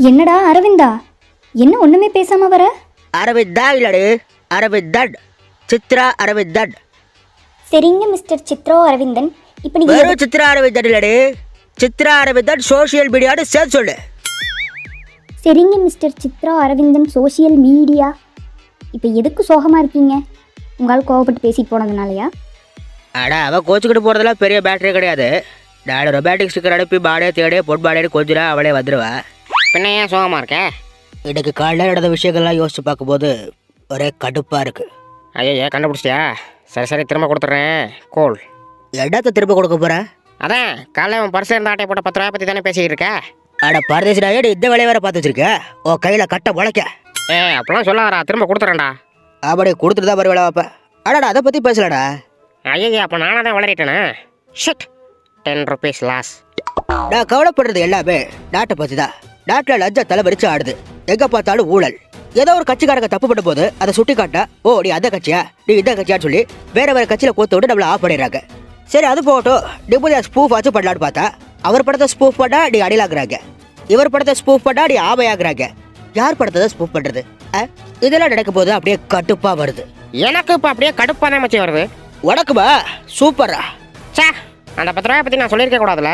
என்னடா அரவிந்தா, என்ன ஒண்ணுமே பேசாம வர? அரவிந்தா இல்லடு, அரவிந்தன், சித்ரா அரவிந்தன். சரிங்க மிஸ்டர் சித்ரா அரவிந்தன். இப்போ நீங்க வெறும் சித்ரா அரவிந்தன் இல்லடு, சித்ரா அரவிந்தன் சோஷியல் மீடியான்னு சேர்த்து சொல்லு. சரிங்க mister Chitra Aravindan social media. இப்போ எதுக்கு சோகமா இருக்கீங்க? உங்களால் கோவப்பட்டு பேசிட்டு போனதுனாலயா? அடா, அவள் கோச்சுக்கிட்டு போகிறதெல்லாம் பெரிய பேட்டரி கிடையாது. நான் ரொமான்டிக் ஸ்டிக்கர் அனுப்பி பாடே தேடே பொன் பாடே கொஞ்சம் அவளே வந்துடுவா. பின்ன ஏன் சோகமாக இருக்க? இன்னைக்கு காலையில் நடந்த விஷயங்கள்லாம் யோசிச்சு பார்க்கும்போது ஒரே கடுப்பாக இருக்கு. ஐயா கண்டுபிடிச்சிட்டியா? சரி சரி, திரும்ப கொடுத்துட்றேன். கோல் என்னத்த திரும்ப கொடுக்க போகிறேன்? அதான் காலையில் உன் பர்ஸில் இருந்த ஆட்டை போட்ட 10 ரூபாய் பற்றி தானே பேசிக்கிட்டு இருக்க. அட பரதேசிடா, இந்த வேலையை வேற பார்த்து வச்சிருக்க. ஓ கையில் கட்ட முளைக்க. அப்படிலாம் சொல்லாதடா, திரும்ப கொடுத்துட்றேன்டா. அப்படி கொடுத்துட்டு தான் வருவேளா வைப்பேன். அடாடா, அதை பற்றி பேசலடா. ஐயா அப்போ நானாக தான் வளரிட்டேனே. Shit, 10 rupees loss. நான் கவலைப்படுறது எல்லாமே நாட்டை பற்றி தான். நாட்டில் லஞ்ச தலைவரிச்சு ஆடுது. எங்கே பார்த்தாலும் ஊழல். ஏதோ ஒரு கட்சிக்காரங்க தப்பு பண்ணும் போது அதை சுட்டி காட்டா, ஓ நீ அந்த கட்சியா நீ இந்த கட்சியான்னு சொல்லி வேற வேற கட்சியில் கோத்து விட்டு நம்மளை ஆஃப் பண்ணிடுறாங்க. சரி அது போகட்டும், நிம்மதியா ஸ்பூஃப் ஆச்சு பண்ணலான்னு பார்த்தா அவர் படத்தை ஸ்பூஃப் பண்ணா நீ அடிலாக்குறாங்க, இவர் படத்தை ஸ்பூஃப் பண்ணா நீ ஆமையாக்குறாங்க. யார் படத்தை தான் ஸ்பூஃப் பண்ணுறது? இதெல்லாம் நடக்கும் போது அப்படியே கடுப்பாக வருது. எனக்கு இப்போ அப்படியே கடுப்பாக தான் மச்சி வருது. உனக்குமா? சூப்பரா. சே, அந்த 10 ரூபாய் பற்றி நான் சொல்லியிருக்க கூடாதுல.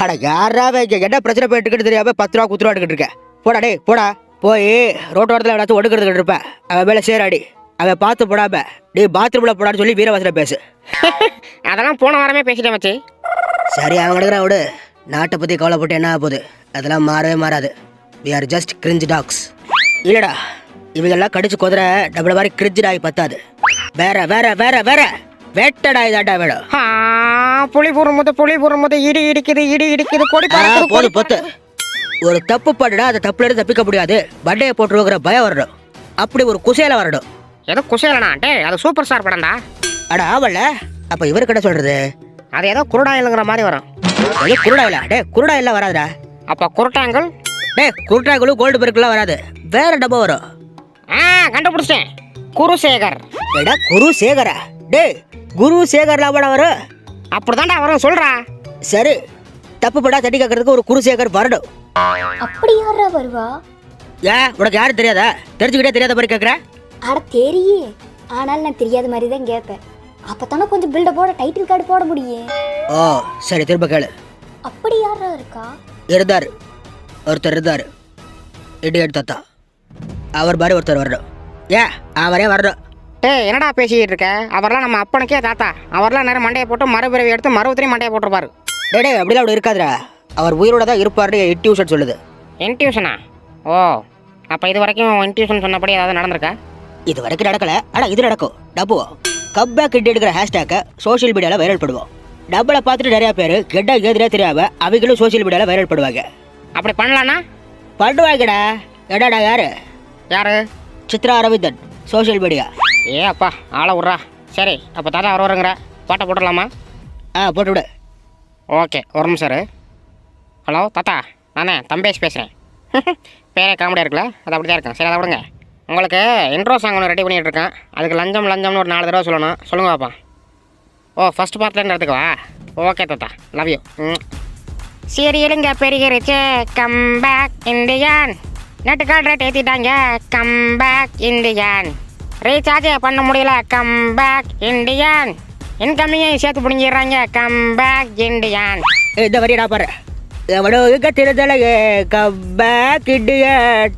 அட யாராவே இங்கே என்ன பிரச்சனை போயிட்டு தெரியாம 10 ரூபா குத்துருவா எடுக்கிட்டு இருக்கேன். போடா டே போடா, போய் ரோட்டோரத்தில் ஏதாச்சும் ஒடுக்கிறது இருப்பேன். அவன் மேலே சேராடி, அவன் பார்த்து போடாம நீ பாத்ரூமில் போடான்னு சொல்லி வீரவாசனை பேசு. அதெல்லாம் போன வாரமே பேசிட்டேன் மச்சி. சரி அவன் கிடக்குறான் விடு. நாட்டை பற்றி கவலைப்பட்டு என்ன ஆக போகுது? அதெல்லாம் மாறவே மாறாது. We are just cringe talks. இல்லடா, இவங்கெல்லாம் கடிச்சு குதிரை நம்மள மாதிரி கிரிஞ்ச் டாகி பத்தாது. வேற வேற வேற வேற வேட்டடா இதாட்டா வேணும். புளி போடும்போது இடி இடிக்குது கொடி போது பொத்து. ஒரு தப்பு பண்ணுடா, அந்த தப்புல இருந்து தப்பிக்க முடியாது. பண்டையை போட்டுருக்கிற பயம் வரணும். அப்படி ஒரு குசேல வரணும். ஏதோ குசேலனா? டே, அது சூப்பர் ஸ்டார் படம்டா. அட ஆவல்ல, அப்ப இவரு கிட்ட சொல்றது அது ஏதோ குருடாயிலுங்கிற மாதிரி வரும். அது குருடாயிலா? டே குருடாயிலாம் வராதுடா. அப்ப குருட்டாங்கல்? டே குருட்டாங்கலும் கோல்டு பெருக்கெல்லாம் வராது, வேற டப்பா வரும். கண்டுபிடிச்சேன், குருசேகர். ஏடா குருசேகரா? டே குருசேகர்லாம் படம் வரும். அப்படிதான்டா வரும், சொல்றா. சரி, தப்பு படா தட்டி கேட்கறதுக்கு ஒரு குருசேகர் வரணும். அப்படி யாரா வருவா? ஏன் உனக்கு யாரும் தெரியாதா? தெரிஞ்சுக்கிட்டே தெரியாத மாதிரி கேட்குற? அட தெரியே, ஆனால் நான் தெரியாத மாதிரி தான் கேட்பேன். அப்பதானே கொஞ்சம் பில்டப்போட டைட்டில் கார்டு போட முடியும். ஓ சரி, திரும்ப கேளு. அப்படி யாரா இருக்கா? இருந்தாரு, ஒருத்தர் இருந்தாரு, இடியட் தாத்தா. அவர் மாதிரி ஒருத்தர் வரணும். ஏன் அவரே வரணும். டேய் என்னடா பேசிக்கிட்டு இருக்க? அவர்லாம் நம்ம அப்பனுக்கே தாத்தா. அவர்லாம் நேரம் மண்டையை போட்டு மறுபிறவி எடுத்து மறுபடியும் மண்டையை போட்டுருப்பாரு. டே அப்படிலாம் அப்படி இருக்காதுடா. அவர் உயிரோட தான் இருப்பாருன்னு இன்ட்யூஷன் சொல்லுது. இன்ட்யூஷனா? ஓ, அப்போ இது வரைக்கும் இன்ட்யூஷன் சொன்னபடி ஏதாவது நடந்திருக்கா? இது வரைக்கும் நடக்கல, ஆனால் இது நடக்கும். டப்புவோம் கம்பேக் கிட்ட எடுக்கிற ஹேஷ்டேக்கை சோஷியல் மீடியாவில் வைரல் பண்ணுவோம். டப்பலை பார்த்துட்டு நிறையா பேர் கெட்டா ஏதுனே தெரியாம அவங்களும் சோஷியல் மீடியாவில் வைரல் பண்ணுவாங்க. அப்படி பண்ணலான்னா பண்ணுவாங்கடா. எடாடா யாரு? யாரு? Chitra Aravindan, social media. ஏ அப்பா, ஆளை விட்றா. சரி, அப்போ தாத்தா வருவாருங்கிற பாட்டை போட்டுடலாமா? போட்டு விடு. ஓகே, ஒரு நிமிஷம் இரு. ஹலோ தாத்தா, நானே தம்பேஷ் பேசுகிறேன். பேரே காமெடியாக இருக்குல்ல, அது அப்படி தான் இருக்கேன். சரி, அதை விடுங்க. உங்களுக்கு இன்ட்ரோ சாங் ஒன்று ரெடி பண்ணிகிட்டு இருக்கேன். அதுக்கு லஞ்சம்னு ஒரு 4 தடவை சொல்லணும். சொல்லுங்க பாப்பா. ஓ, ஃபஸ்ட் பார்ட்லேருந்து எடுத்துக்கவா? ஓகே தாத்தா, லவ் யூ. சீரியலுங்க பெருகிருச்சு, come back Indian. Net card rate ஏற்றிட்டாங்க, கம் பேக் இண்டியன். ரீசார்ஜே பண்ண முடியல, கம் பேக் இண்டியன். இன்கம்மிங்கையும் சேர்த்து பிடிங்கிடுறாங்க, கம் பேக் இண்டியன். இந்த வரி நான் பாரு. எவனோ இங்கே திருந்தலையே கம் பேக் இண்டியன்,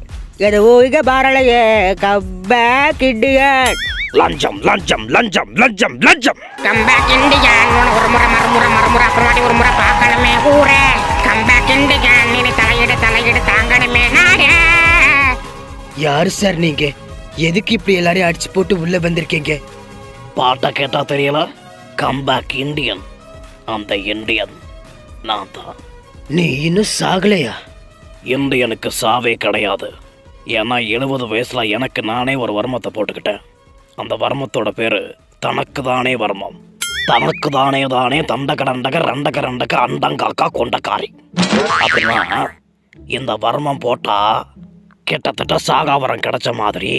எதுவோ இங்கே பாரலையே கம் பேக் இண்டியன். லஞ்சம் லஞ்சம் லஞ்சம் லஞ்சம் லஞ்சம். Come back Indian. ஒரு முறை மறுமுறை அப்புறமாட்டி ஒரு முறை பார்க்கணுமே ஊரே. Come back Indian. நீ தலையிடு தாங்கணுமே நாடே. யாரு சார் நீங்க? எதுக்கு இப்படி எல்லாரையும் அடிச்சு போட்டு உள்ள வந்திருக்கீங்க? பாட்டை கேட்டா தெரியல. கம்பேக் இண்டியன், அந்த இண்டியன் நான் தான். நீ இன்னும் சாகலையா? இந்தியனுக்கு சாவே கிடையாது. ஏன்னா 70 வயசுல எனக்கு நானே ஒரு வர்மத்தை போட்டுக்கிட்டேன். அந்த வர்மத்தோட பேரு தனக்கு தானே வர்மம். தனக்கு தானே தண்டக ரண்டக அண்டங்காக்கா கொண்டக்காரி. அப்படின்னா இந்த வர்மம் போட்டா கிட்டத்தட்ட சாகாவரம் கிடைச்ச மாதிரி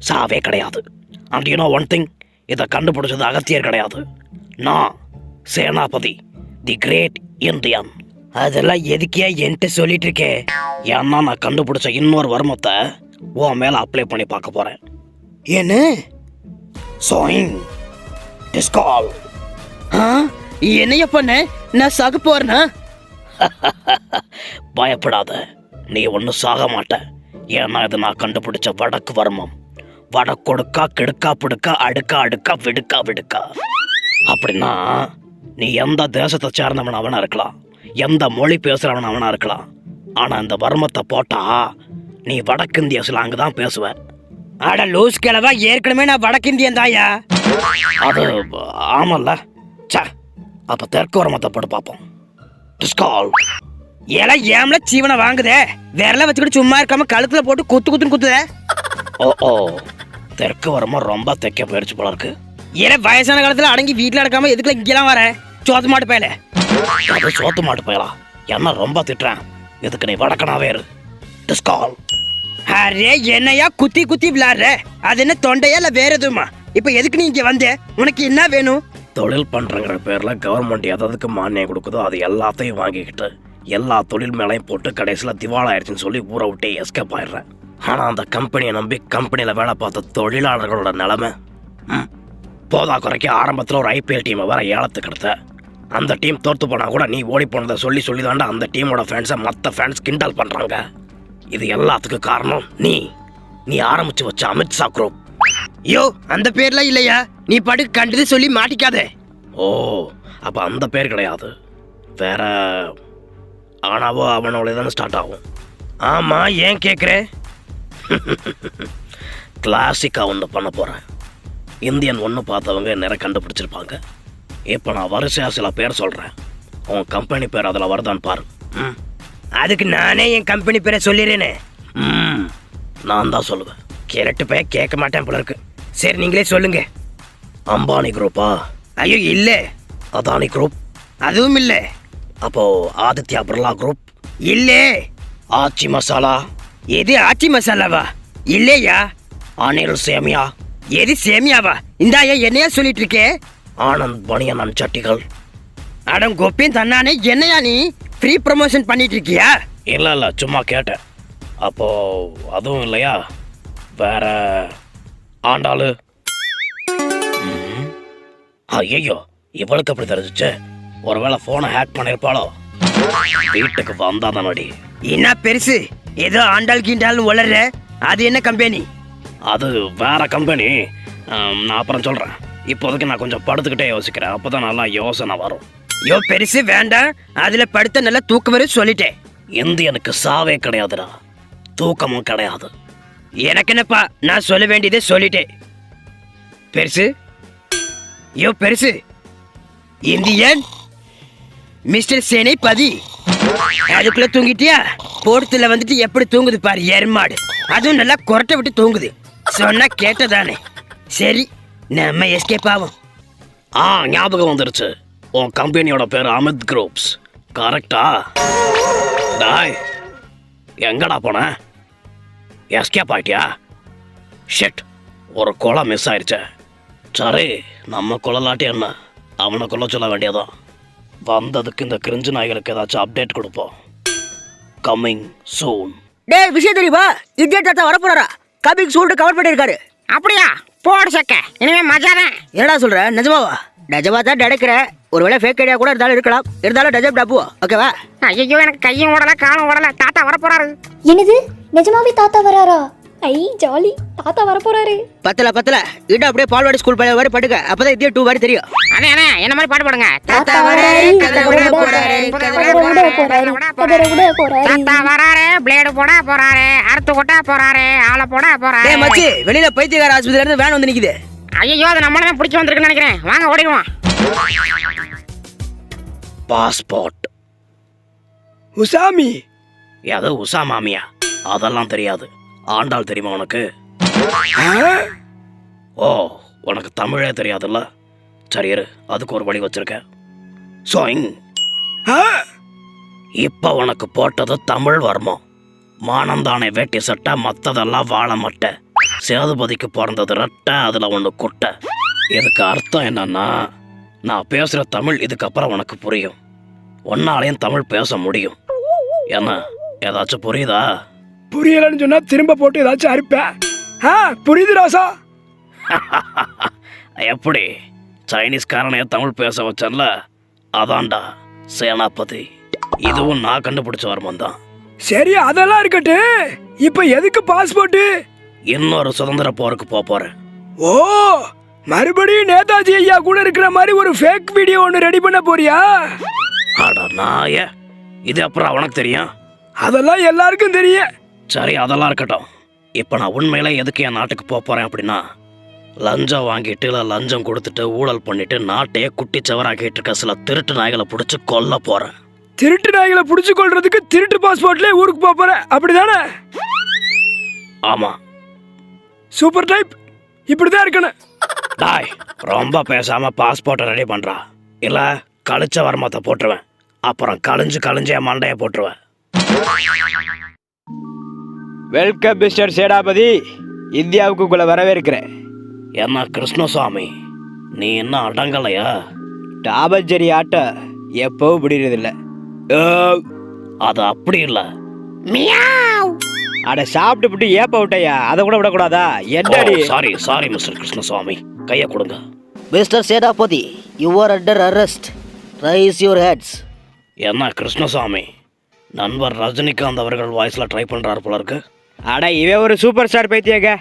சாவே கிடையாது. And you know one thing, இதை கண்டுபிடிச்சது அகத்தியர் கிடையாது, நான் சேனாபதி, தி கிரேட் இந்தியன். அதெல்லாம் எதுக்கே என்கிட்ட சொல்லிட்டு இருக்கே? ஏன்னா நான் கண்டுபிடிச்ச இன்னொரு வர்மத்தை உன் மேல அப்ளை பண்ணி பார்க்க போறேன். என்ன? சோயிங் டிஸ்கால். என்னைய பண்ண? நான் சாக போறேனா? பயப்படாத, நீ ஒன்றும் சாக மாட்ட. ஏன்னா இது நான் கண்டுபிடிச்ச வடக்கு வர்மம். வடக்கொடுக்கா கிடுக்கா பிடுக்கா அடுக்கா அடுக்கா விடுக்கா விடுக்கா. அப்படின்னா நீ எந்த தேசத்தை சேர்ந்தவன் அவனா இருக்கலாம், எந்த மொழி பேசுறவன் அவனா இருக்கலாம். ஆனா இந்த வர்மத்தை போட்டா நீ வடக்கிந்திய ஸ்லாங் தான் பேசுவ. அட லூஸ் கிழவா, ஏற்கனவே நான் வடக்கிந்தியன் தாயா. அது ஆமல்ல. சே, அப்ப தெற்கு வர்மத்தை போட்டு பார்ப்போம். டிஸ்கால். ஏல ஏம்ல சீவனை வாங்குதே, விரல வச்சுக்கிட்டு சும்மா இருக்காம கழுத்துல போட்டு குத்து குத்துன்னு குத்துதே. ஓ தெற்கு வர்மம் ரொம்ப தெக்க போயிடுச்சு போல இருக்கு. ஏல வயசான காலத்துல அடங்கி வீட்டுல அடக்காம எதுக்குல இங்கெல்லாம் வர? சோத்து மாட்டு பயல. அது சோத்து மாட்டு போயலாம். என்ன ரொம்ப திட்டுறேன், இதுக்கு நீ வடக்கனாவே இரு. டிஸ்கால். அரே என்னையா குத்தி குத்தி விளாடுற? அது என்ன தொண்டையா இல்ல வேற எதுவுமா? இப்ப எதுக்கு நீ இங்க வந்த? உனக்கு என்ன வேணும்? தொழில் பண்றங்கிற பேர்ல கவர்மெண்ட் எதுக்கு மானியம் கொடுக்குதோ அது எல்லாத்தையும் வாங்கிக்கிட்டு எல்லா தொழில் மேலையும் போட்டு கடைசியில் திவாலாயிருச்சுன்னு சொல்லி ஊரை விட்டே எஸ்கேப் ஆயிடுறேன். ஆனா அந்த கம்பெனியை நம்பி கம்பெனியில வேலை பார்த்த தொழிலாளர்களோட நிலைமை போதா குறைக்க ஆரம்பத்தில் ஒரு ஐபிஎல் டீமை வேற ஏலத்துக்கு எடுத்த. அந்த டீம் தோற்று போனா கூட நீ ஓடி போனதை சொல்லி சொல்லி தாண்டா அந்த டீமோட ஃபேன்ஸை மற்ற ஃபேன்ஸ் கிண்டல் பண்றாங்க. இது எல்லாத்துக்கும் காரணம் நீ ஆரம்பிச்சு வச்ச அமித்ஷா குரூப். யோ, அந்த பேர்லாம் இல்லையா? நீ படுக்கு கண்டது சொல்லி மாட்டிக்காதே. ஓ, அப்ப அந்த பேர் கிடையாது, வேற ஆனாவோ அவனோட தானே ஸ்டார்ட் ஆகும். ஆமா, ஏன் கேக்குற? கிளாசிக்கா ஒன்று பண்ண போறேன். இந்தியன் ஒன்று பார்த்தவங்க நிறைய கண்டுபிடிச்சிருப்பாங்க. இப்போ நான் வரிசையா சில பேர் சொல்றேன், உன் கம்பெனி பேர் அதில் வருதான்னு பாரு. அதுக்கு நானே என் கம்பெனி பேரை சொல்லிடுறேனே. நான் தான் சொல்லுவேன். கேரட்டு போய் கேட்க மாட்டேன் போல இருக்கு. சரி, நீங்களே சொல்லுங்க. அம்பானி குரூப்பா? ஐயோ இல்ல. அதானி குரூப்? அதுவும் இல்ல. அப்போ ஆதித்யா பிர்லா குரூப்? இல்ல. ஆச்சி மசாலா? எது ஆச்சி மசாலாவா? இல்லையா. அனில் சேமியா? எது சேமியாவா? இந்தாயா என்னையா சொல்லிட்டு இருக்கே? ஆனந்த் பனியன் அண்ட் சட்டிகள்? அடம் கோப்பியும் தன்னானே, என்னையா நீ ஃப்ரீ ப்ரமோஷன் பண்ணிட்டு இருக்கியா? இல்லை சும்மா கேட்டேன். அப்போ அதுவும் இல்லையா? வேற ஆண்டாளு? ஐயோ, இவளுக்கு அப்படி தெரிஞ்சிச்சு. ஒருவேளை போனை ஹேக் பண்ணிருப்பாளோ? வீட்டுக்கு வந்தாதானடி. என்ன பெருசு ஏதோ ஆண்டாள் கீண்டாள்னு வளர்ற? அது என்ன கம்பெனி? அது வேற கம்பெனி. நான் அப்புறம் சொல்றேன். இப்போதைக்கு நான் கொஞ்சம் படுத்துக்கிட்டே யோசிக்கிறேன், அப்பதான் நல்லா யோசனை வரும். யோ பெருசு வேண்டாம், அதுல படுத்த நல்லா தூக்கம் வரும் சொல்லிட்டேன். இந்தியனுக்கு சாவே கிடையாதுடா, தூக்கமும் கிடையாது. எனக்கு என்னப்பா, நான் சொல்ல வேண்டியதே சொல்லிட்டேன். பெருசு, யோ பெருசு, இந்தியன் மிஸ்டர் சேனைபதி, அதுக்குள்ள தூங்கிட்டியா? போர்த்துல வந்துட்டு எப்படி தூங்குது பாரு எருமாடு. அதுவும் நல்லா கொரட்டை விட்டு தூங்குது. சொன்னா கேட்டதானே. சரி, நம்ம எஸ்கேப் ஆகும். ஞாபகம் வந்துருச்சு. உன் கம்பெனியோட பேர் அமித் குரூப்ஸ், கரெக்டா? டாய், எங்கடா போன? எஸ்கேப் ஆயிட்டியா? ஷெட், ஒரு கொலை மிஸ் ஆயிடுச்சே. சரி, நம்ம கொலைலாட்டி என்ன, அவனை கொல்ல சொல்ல வேண்டியதான். வந்ததுக்கு இந்த கிரிஞ்சு நாய்களுக்கு ஏதாச்சும் அப்டேட் கொடுப்போம். Coming soon. டேய், விஷயம் தெரியுமா? இந்தியன் தாத்தா வரப்போறாரா? கமிங் சூன் கவர் பண்ணிருக்காரு. அப்படியா? போடு சக்க, இனிமே மஜாதான். என்னடா சொல்ற? நிஜமாவா? நிஜமா தான் நடக்கிற. ஒருவேளை ஃபேக் ஐடியா கூட இருந்தாலும் இருக்கலாம். இருந்தாலும் டஜப் டப்புவா, ஓகேவா? ஐயோ, எனக்கு கையும் ஓடல காலும் ஓடல. தாத்தா வரப்போறாரு. என்னது, நிஜமாவே தாத்தா வராரா? ஐ ஜாலி, தாத்தா வரப்போறாரு. பத்தல இட அப்படியே பால்வாடி ஸ்கூல் பழைய மாதிரி படுக்க. அப்பதான் இந்தியா 2 மாதிரி தெரியும். அண்ணே என்ன மாதிரி பாட்டு பாடுங்க. தாத்தா வராரு, கதை விட போறாரு, தாத்தா வராரு, பிளேடு போட போறாரு, அறுத்து கொட்ட போறாரு, ஆளை போட போறாரு. டேய் மச்சி, வெளியில பைத்தியக்கார ஆஸ்பத்திரியில இருந்து வேன் வந்து நிக்குது. ஐயோ, அது நம்மள தான் பிடிச்சி வந்திருக்குன்னு நினைக்கிறேன். வாங்க ஓடிடுவோம். பாஸ்போர்ட். உசாமி? எது உசாமாமியா? அதெல்லாம் தெரியாது. ஆண்டாள் தெரியுமா உனக்கு? ஓ, உனக்கு தமிழே தெரியாதுல்ல? சரி இரு, அதுக்கு ஒரு வழி வச்சிருக்கேன். சோயிங். இப்ப உனக்கு போட்டது தமிழ் வர்மம். மானந்தானே வேட்டி சட்டை, மத்ததெல்லாம் வாழ மட்டை. சேதுபதிக்கு பிறந்தது ரெட்டை, அதில் ஒன்று குட்டை. இதுக்கு அர்த்தம் என்னன்னா, நான் பேசுகிற தமிழ் இதுக்கப்புறம் உனக்கு புரியும். ஒன்னாலையும் தமிழ் பேச முடியும். என்ன ஏதாச்சும் புரியுதா? புரியலன்னு சொன்னா திரும்ப போட்டு ஏதாச்சும் அறுப்பேன். புரியுது ராசா. எப்படி சைனீஸ்காரனைய தமிழ் பேச வச்சல, அதான்டா சேனாபதி. இதுவும் நான் கண்டுபிடிச்ச வருமானம் தான். சரி, அதெல்லாம் இருக்கட்டும். இப்ப எதுக்கு பாஸ்போர்ட்? இன்னொரு சுதந்திர போருக்கு போறேன். ஓ, மறுபடியும் நேதாஜி ஐயா கூட இருக்கிற மாதிரி ஒரு ஃபேக் வீடியோ ஒன்று ரெடி பண்ண போறியா? அட நாயே, இது அப்புறம் உனக்கு தெரியும்? அதெல்லாம் எல்லாருக்கும் தெரியும். சரி, அதெல்லாம் இருக்கட்டும். இப்போ நான் உண்மையில எதுக்கு என் நாட்டுக்கு போறேன் அப்படின்னா, லஞ்சம் வாங்கிட்டு இல்லை லஞ்சம் கொடுத்துட்டு ஊழல் பண்ணிட்டு நாட்டையே குட்டி சவராக்கிட்டு இருக்க சில திருட்டு நாய்களை பிடிச்சி கொல்ல போறேன். திருட்டு நாய்களை பிடிச்சு கொள்றதுக்கு திருட்டு பாஸ்போர்ட்லயே ஊருக்கு போற, அப்படிதானே? ஆமா. சூப்பர் டைப், இப்படிதான் இருக்கணும். டாய், ரொம்ப பேசாம பாஸ்போர்ட்டை ரெடி பண்றா, இல்ல கழிச்ச வருமானத்தை போட்டுருவேன். அப்புறம் கழிஞ்சு என் மண்டையை போட்டுருவேன். வெல்கம் மிஸ்டர் சேனாபதி, இந்தியாவுக்கு உங்களை வரவேற்கிறேன். என்ன கிருஷ்ணசாமி, நீ என்ன அடங்கலையா? டாபஞ்சேரி ஆட்டம் எப்பவும் முடியறதில்ல. அது அப்படி இல்லை. அட சாப்பிட்டு ஏப்ப விட்டையா, அதை கூட விடக்கூடாதா? என்னடி? சாரி மிஸ்டர் கிருஷ்ணசாமி, கையை கொடுங்க. Mister Senapathi, you are under arrest. Raise your heads. என்ன கிருஷ்ணசாமி, நண்பர் ரஜினிகாந்த் அவர்கள் வாய்ஸ்ல ட்ரை பண்றாரு போல இருக்கு. அட இவன் ஒரு சூப்பர் ஸ்டார் பைத்தியங்க.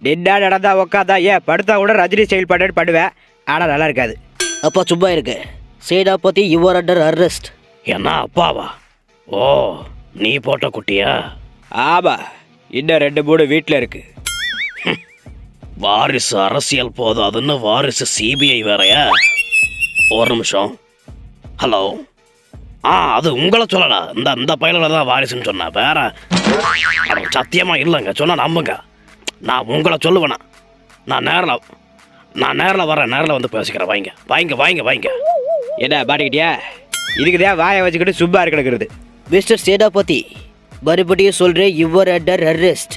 நின்னா நடந்தா உக்காதா படுத்தா கூட ரஜினி ஸ்டைல் பண்ணுவேன். ஆனா நல்லா இருக்காது. அப்பா சும்மா இருக்கு. சேனாபதி, யூ ஆர் அண்டர் அரெஸ்ட். என்ன அப்பாவா? ஓ, நீ போட்ட குட்டியா? ஆமா, இன்னும் 2-3 வீட்டில் இருக்கு. வாரிசு அரசியல் போதாதுன்னு வாரிசு சிபிஐ வேறையா? ஒரு நிமிஷம். ஹலோ. அது உங்களை சொல்லல, இந்த பையல தான் வாரிசுன்னு சொன்ன. வேற சத்தியமா இல்லைங்க, சொன்னா நம்புங்க. நான் உங்களை சொல்லுவேண்ணா. நான் நேரில் வரேன், நேரில் வந்து பேசிக்கிறேன். வாங்க. என்ன பாட்டுக்கிட்டியா? இதுக்குதான் வாயை வச்சுக்கிட்டு சும்மா இருக்கிறது. மிஸ்டர் சேனாபதி, மறுபடியும் சொல்றேன், யூ ஆர் அண்டர் அரெஸ்ட்.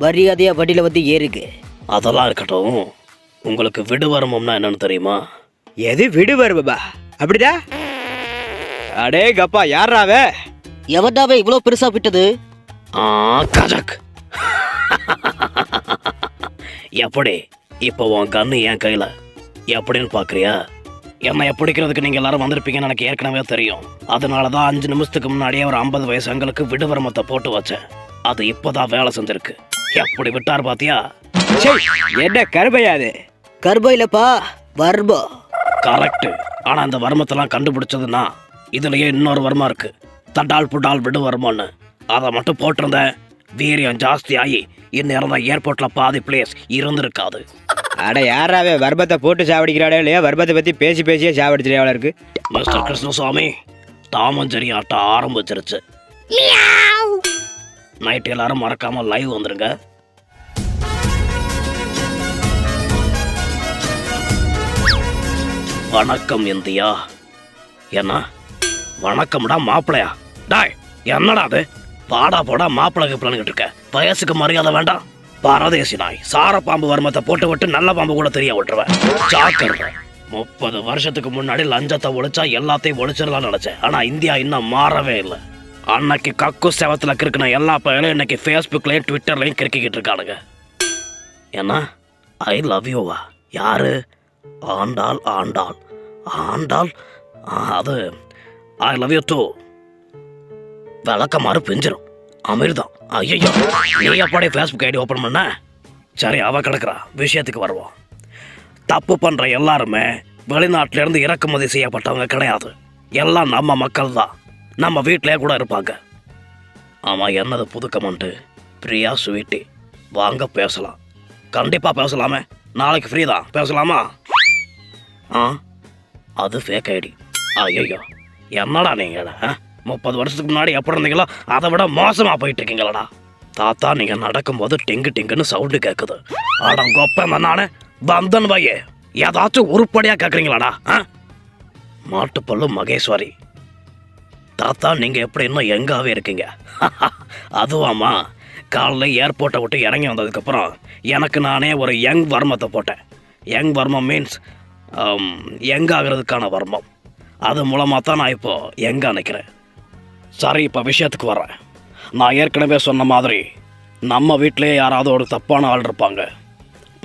மரியாதையா வண்டியில வந்து ஏறுங்க. அதெல்லாம் இருக்கட்டும், உங்களுக்கு விடு வருமம்னா என்னன்னு தெரியுமா? எது விடு வருபா? அப்படிதா? அடே கப்பா, யாராவே? எவன்டாவே இவ்வளோ பெருசா விட்டது? கஜக். எப்படி இப்போ உன் கண்ணு என் கையில எப்படின்னு பாக்குறியா? என்னை பிடிக்கிறதுக்கு நீங்க எல்லாரும் வந்திருப்பீங்கன்னு எனக்கு ஏற்கனவே தெரியும். அதனாலதான் 5 நிமிஷத்துக்கு முன்னாடியே ஒரு 50 வயசு எங்களுக்கு விடுவரமத்தை போட்டு வச்சேன். அது இப்போதான் வேலை செஞ்சிருக்கு. எப்படி விட்டார் பாத்தியா? என்ன கருமையாது? கர்பைலப்பா, வர்மா. கரெக்ட். ஆனா இந்த வர்மத்தெல்லாம் கண்டுபிடிச்சதுன்னா இதுலயே இன்னொரு வர்மம் இருக்கு, தட்டால் புட்டால் விடு வர்மம்னு. அதை மட்டும் போட்டிருந்தேன், வீரியம் ஜாஸ்தி ஆகி இந்நேரம் தான் ஏர்போர்ட்ல பாதி பிளேஸ் இருந்திருக்காது. அட யாராவே வர்மத்தை போட்டு சாவடிக்கிறாடே இல்லையா? வர்மத்தை பத்தி பேசியே சாவடிச்சிடா இருக்கு. மிஸ்டர் கிருஷ்ணசாமி, தாமஞ்சேரி ஆட்டம் ஆரம்பிச்சிருச்சு. நைட் எல்லாரும் மறக்காம லைவ் வந்துருங்க. வணக்கம் இந்தியா. என்ன வணக்கம்டா மாப்பிளையா? டாய், என்னடா அது? பாடா போடா மாப்பிளை கிப்பிளன்னுகிட்டு இருக்க. வயசுக்கு மரியாதை வேண்டாம். பரதேசி நாய், சார பாம்பு வர்மத்தை போட்டு விட்டு நல்ல பாம்பு கூட தெரிய விட்டுருவேன். ஜாக்கிரதை. 30 வருஷத்துக்கு முன்னாடி லஞ்சத்தை ஒழிச்சா எல்லாத்தையும் ஒழிச்சிடலாம்னு நினைச்சேன். ஆனா இந்தியா இன்னும் மாறவே இல்லை. அன்னைக்கு கக்கு செவத்துல கிறுக்கின எல்லா பையனும் இன்னைக்கு ஃபேஸ்புக்லயும் ட்விட்டர்லயும் கிறுக்கிக்கிட்டு இருக்கானுங்க. என்ன ஐ லவ் யூவா? யாரு? ஆண்டாள். அது ஐ லவ் யூ டூ. விளக்கமாறு பிஞ்சிரும். அமிர்தம். ஐயோ, நீ எப்படி ஃபேஸ்புக் ஐடி ஓப்பன் பண்ண? சரி, அவ கிடக்குறா. விஷயத்துக்கு வருவோம். தப்பு பண்ற எல்லாருமே வெளிநாட்டில இருந்து இறக்குமதி செய்யப்பட்டவங்க கிடையாது. எல்லாம் நம்ம மக்கள் தான். நம்ம வீட்டிலே கூட இருப்பாங்க. ஆமா, என்னது புது கமெண்ட்? பிரியா ஸ்வீட்டி, வாங்க பேசலாம். கண்டிப்பா பேசலாமே, நாளைக்கு ஃப்ரீ தான். பேசலாமா? அது ஃபேக் ஐடி. ஐயோ, என்னடா நீங்கள 30 வருஷத்துக்கு முன்னாடி எப்படி இருந்தீங்களோ அதை விட மோசமா போயிட்டு இருக்கீங்களடா. தாத்தா, நீங்க நடக்கும்போது டிங்குன்னு சவுண்டு கேட்குது. அடங்கொப்ப நானே பந்தன் பையே, ஏதாச்சும் உருப்படியா கேட்குறீங்களாடா? மாட்டுப்பல்லு மகேஸ்வரி. தாத்தா, நீங்க எப்படி இன்னும் எங்காவே இருக்கீங்க? அதுவாமா, காலைல ஏர்போர்ட்டை விட்டு இறங்கி வந்ததுக்கப்புறம் எனக்கு நானே ஒரு யங் வர்மத்தை போட்டேன். யங் வர்மம் மீன்ஸ் யங் ஆகிறதுக்கான வர்மம். அது மூலமாக தான் நான் இப்போது யங்காக நிற்கிறேன். சரி, இப்போ விஷயத்துக்கு வரேன். நான் ஏற்கனவே சொன்ன மாதிரி நம்ம வீட்டிலேயே யாராவது ஒரு தப்பான ஆள் இருப்பாங்க.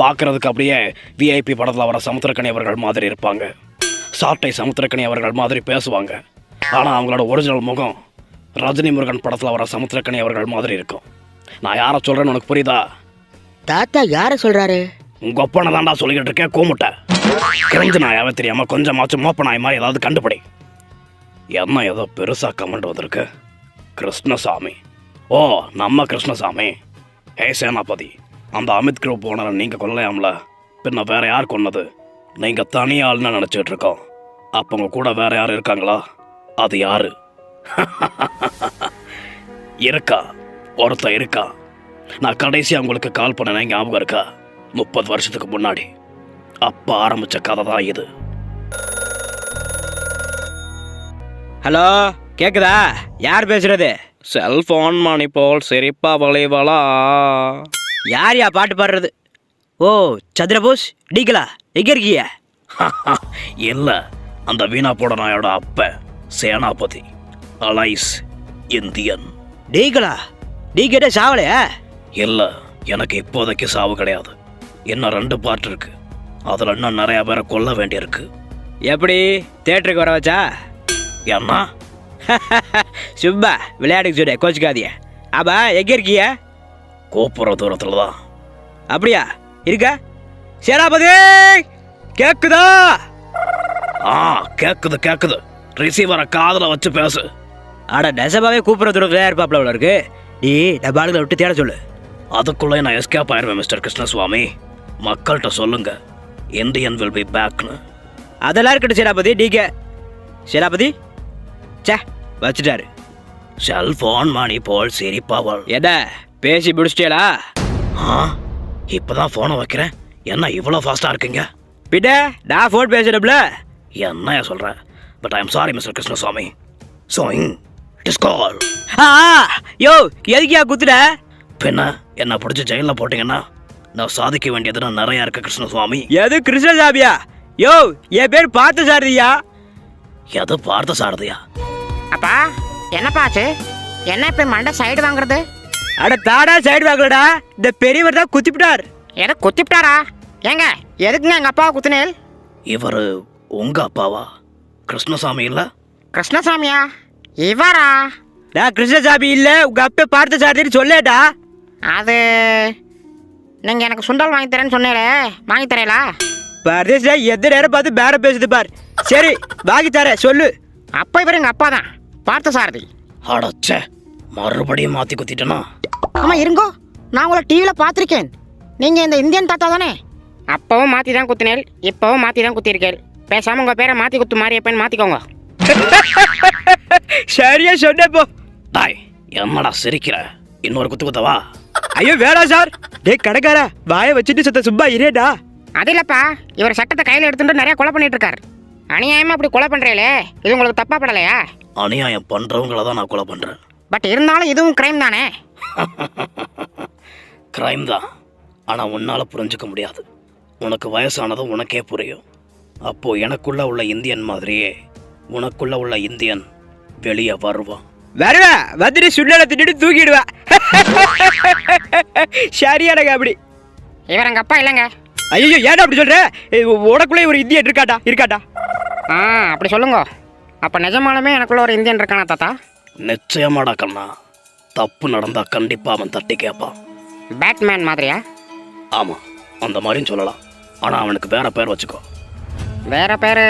பார்க்குறதுக்கு அப்படியே விஐபி படத்தில் வர சமுத்திரக்கனி அவர்கள் மாதிரி இருப்பாங்க. சாட்டை சமுத்திரக்கனி அவர்கள் மாதிரி பேசுவாங்க. ஆனால் அவங்களோட ஒரிஜினல் முகம் ரஜினி முருகன் படத்தில் வர சமுத்திரக்கனி அவர்கள் மாதிரி இருக்கும். நான் யாரை சொல்கிறேன்னு உனக்கு புரியுதா? தாத்தா யாரை சொல்றாரு? உங்கள் ஒப்பனை தாண்டா சொல்லிக்கிட்டு இருக்கேன். கூமுட்டை கிழிஞ்சு நாயாவே தெரியாமல் கொஞ்சமாச்சும் மோப்ப நாய் மாதிரி ஏதாவது கண்டுபிடி. என்ன ஏதோ பெருசாக கமெண்ட் வந்திருக்கு. கிருஷ்ணசாமி. ஓ, நம்ம கிருஷ்ணசாமி. ஹே சேனாபதி, அந்த அமித் குரூப் ஓனரை நீங்கள் கொல்லையாம்ல, பின்ன வேற யார் கொன்னது? நீங்கள் தனியாள்னு நினச்சிட்டு இருக்கோம். அப்போ உங்க கூட வேற யாரும் இருக்காங்களா? அது யாரு? இருக்கா, ஒருத்தன் இருக்கா. நான் கடைசியாக உங்களுக்கு கால் பண்ணேன், ஞாபகம் இருக்கா? 30 வருஷத்துக்கு முன்னாடி. அப்போ ஆரம்பித்த கதை தான் இது. ஹலோ, கேக்குதா? யார் பேசுறது? செல்ஃபோன் மணி போல் சிரிப்பா வளைவலா. யார் பாட்டு பாடுறது? ஓ, சந்திரபோஸ் டீக்கலா, எங்க இருக்கீங்க? இல்லை, அந்த வீணா போட நாயோட அப்ப சேனாபதி அலைஸ் இந்தியன். டீக்கலா, டீ கேட்டே சாவலையா? இல்லை, எனக்கு இப்போதைக்கு சாவு கிடையாது. இன்னும் 2 பார்ட் இருக்கு. அதில் இன்னும் நிறைய பேரை கொல்ல வேண்டியிருக்கு. எப்படி தேட்டருக்கு வர வச்சா? ஏன்னா சுப்பா விளையாட்டுக்கு சொல்ல கோச்சுக்காதிய. அப்பா எங்க இருக்கீங்க? கூப்புற தூரத்தில் தான். அப்படியா இருக்கா? சேனாபதி கேக்குதா? கேக்குது கேக்குது. ரிசீவரை காதில் வச்சு பேசு. ஆடா, நெசமாவே கூப்பிட்ற தூரத்தில் இருப்பாப்ல அவ்வளோ இருக்கு. நீ டப்பாளுகளை விட்டு தேட சொல்லு. அதுக்குள்ளே நான் எஸ்கேப் ஆயிடுவேன் மிஸ்டர் கிருஷ்ணசுவாமி. மக்கள்கிட்ட சொல்லுங்க இந்தியன் வில் பி பேக்னு. அதெல்லாம் இருக்கட்டும் சேனாபதி. டிகே சேனாபதி சே வச்சுட்டாரு. செல்போன் மணி போல் சிரிப்பாவல். என்ன பேசி முடிச்சிட்டேலா? இப்போதான் ஃபோனை வைக்கிறேன். என்ன இவ்வளோ ஃபாஸ்ட்டாக இருக்கீங்க? பின்ன நான் ஃபோன் பேசுறேன்ல. என்ன சொல்கிறேன்? But I am sorry mister Krishnaswamy. சோயிங் டிஸ்கால். யோ, எதுக்கியா குத்துட? பின்ன என்ன பிடிச்சி ஜெயிலில் போட்டிங்கன்னா நான் சாதிக்க வேண்டியதுன்னு நிறையா இருக்கு கிருஷ்ணசுவாமி. எது கிருஷ்ணசாமியா? யோ, என் பேர் பார்த்த சாரதியா. எது பார்த்த சாரதியா? அப்பா என்னப்பா ஆச்சு? என்ன இப்ப மண்டை சைடு வாங்குறது? அட தாடா, சைடு வாங்கலடா. இந்த பெரியவர் தான் குத்திவிட்டார். எதை குத்திவிட்டாரா? ஏங்க எதுக்குங்க எங்க அப்பாவை குத்துனேல்? இவர் உங்க அப்பாவா? கிருஷ்ணசாமி இல்லை? கிருஷ்ணசாமியா? இவரா? நான் கிருஷ்ணசாமி இல்ல, உங்க அப்பா பார்த்த சாரதின்னு சொல்லேடா. அது நீங்க எனக்கு சுண்டல் வாங்கி தரேன்னு சொன்னேலே, வாங்கி தரேலா? பரதேசா எந்த நேரம் பார்த்து பேர பேசுது பார். சரி வாங்கி தர சொல்லு. அப்பா இவர் எங்க அப்பா தான், பார்த்த சாரதி. அடச்சே, மறுபடியும் மாற்றி குத்திட்டேனா? ஆமா இருங்கோ, நான் உங்களை டிவியில் பார்த்துருக்கேன். நீங்க இந்த இந்தியன் தாத்தா தானே? அப்பவும் மாற்றி தான் குத்தினேல், இப்பவும் மாற்றி தான் குத்திருக்கேன். பேசாம உங்க பேரை மாற்றி குத்து மாரியப்பன்னு மாற்றிக்கோங்க. சரியா சொன்னப்போ. டாய், என்னடா சிரிக்கிற? இன்னொரு குத்து குத்தவா? ஐயோ வேணாம் சார். டே கடைக்காரா, வாயை வச்சுட்டு சுத்த சும்மா இரேடா. அது இல்லப்பா, இவர் சட்டத்தை கையில் எடுத்துட்டு நிறைய கொலை பண்ணிட்டு இருக்காரு. அநியாயமா அப்படி கொலை பண்றீங்களே, இது உங்களுக்கு தப்பா படலையா? அநியாயம் பண்றவங்கள தான் நான் கொலை பண்றேன். பட் இருந்தாலும் இதுவும் கிரைம் தானே? கிரைம் தான், ஆனா உன்னால புரிஞ்சுக்க முடியாது. உனக்கு வயசானதும் உனக்கே புரியும். அப்போ எனக்குள்ள உள்ள இந்தியன் மாதிரியே உனக்குள்ள உள்ள இந்தியன் வெளியே வருவான். வருவா, வந்துட்டு சுண்ணலை திட்டு தூக்கிடுவா. சரியானங்க அப்படி. இவர் எங்க அப்பா இல்லைங்க. ஐயோ ஏன்டா அப்படி சொல்ற? உனக்குள்ளே ஒரு இந்தியன் இருக்காட்டா? அப்படி சொல்லுங்க. அப்ப நிஜமாலுமே எனக்குள்ள ஒரு இந்தியன் இருக்கானா தாத்தா? நிச்சயமாடா கண்ணா. தப்பு நடந்தா கண்டிப்பா அவன் தட்டி கேட்பான். பேட்மேன் மாதிரியா? ஆமா, அந்த மாதிரியும் சொல்லலாம். ஆனா அவனுக்கு வேற பேர் வச்சுக்கோ. வேற பேரு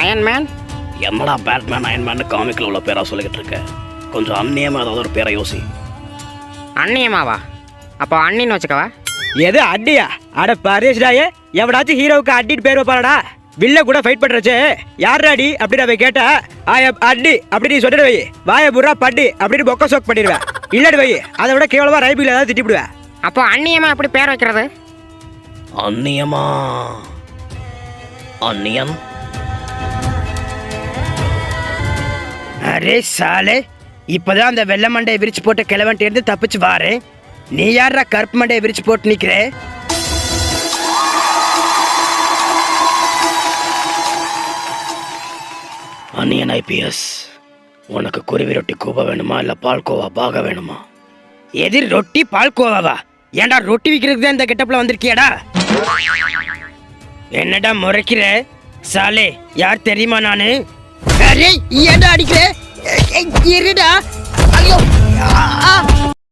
அயன்மேன்? என்னடா பேட்மேன் அயன்மேன் காமிக்கில் உள்ள பேரா சொல்லிக்கிட்டு இருக்க? கொஞ்சம் அந்நியமா ஏதாவது ஒரு பேரை யோசி. அண்ணியமாவா? அப்போ அண்ணின்னு வச்சுக்கவா? எது அடியா? அட பரேஷ்டாயே, எவடாச்சும் ஹீரோவுக்கு அடின்னு பேர் வைப்பாடா? வில்ல கூட ஃபைட் பண்றச்சு யார் அடி அப்படின்னு அவ கேட்டா அடி அப்படின்னு சொல்லிட்டு வை. வாய புறா பட்டி அப்படின்னு பொக்க சோக் பண்ணிடுவேன். இல்லடி வை, அதை விட கேவலமா ரைபிள் ஏதாவது திட்டிவிடுவேன். அப்போ அண்ணியமா எப்படி பேர் வைக்கிறது? அந்நியமா? அந்நியன்? அரே சாலே, இப்பதான் அந்த வெள்ளை மண்டையை விரிச்சு போட்டு கிளவன்ட்டு இருந்து தப்பிச்சு வாரு. நீ யாரா கருப்பு மண்டையை விரிச்சு போட்டு நிக்கிற? அன்னியன் ஐபிஎஸ், உனக்கு குருவி ரொட்டி கூப்ப வேணுமா இல்ல பால்கோவா பாக வேணுமா? எதிர் ரொட்டி பால்கோவாவா? ஏன்டா ரொட்டி விற்கிறதுக்கு தான் இந்த கெட்டப்ல வந்திருக்கியாடா? என்னடா முறைக்கிற? சாலே யார் தெரியுமா நானு? ஏன்டா அடிக்கிற? இருடா. ஐயோ.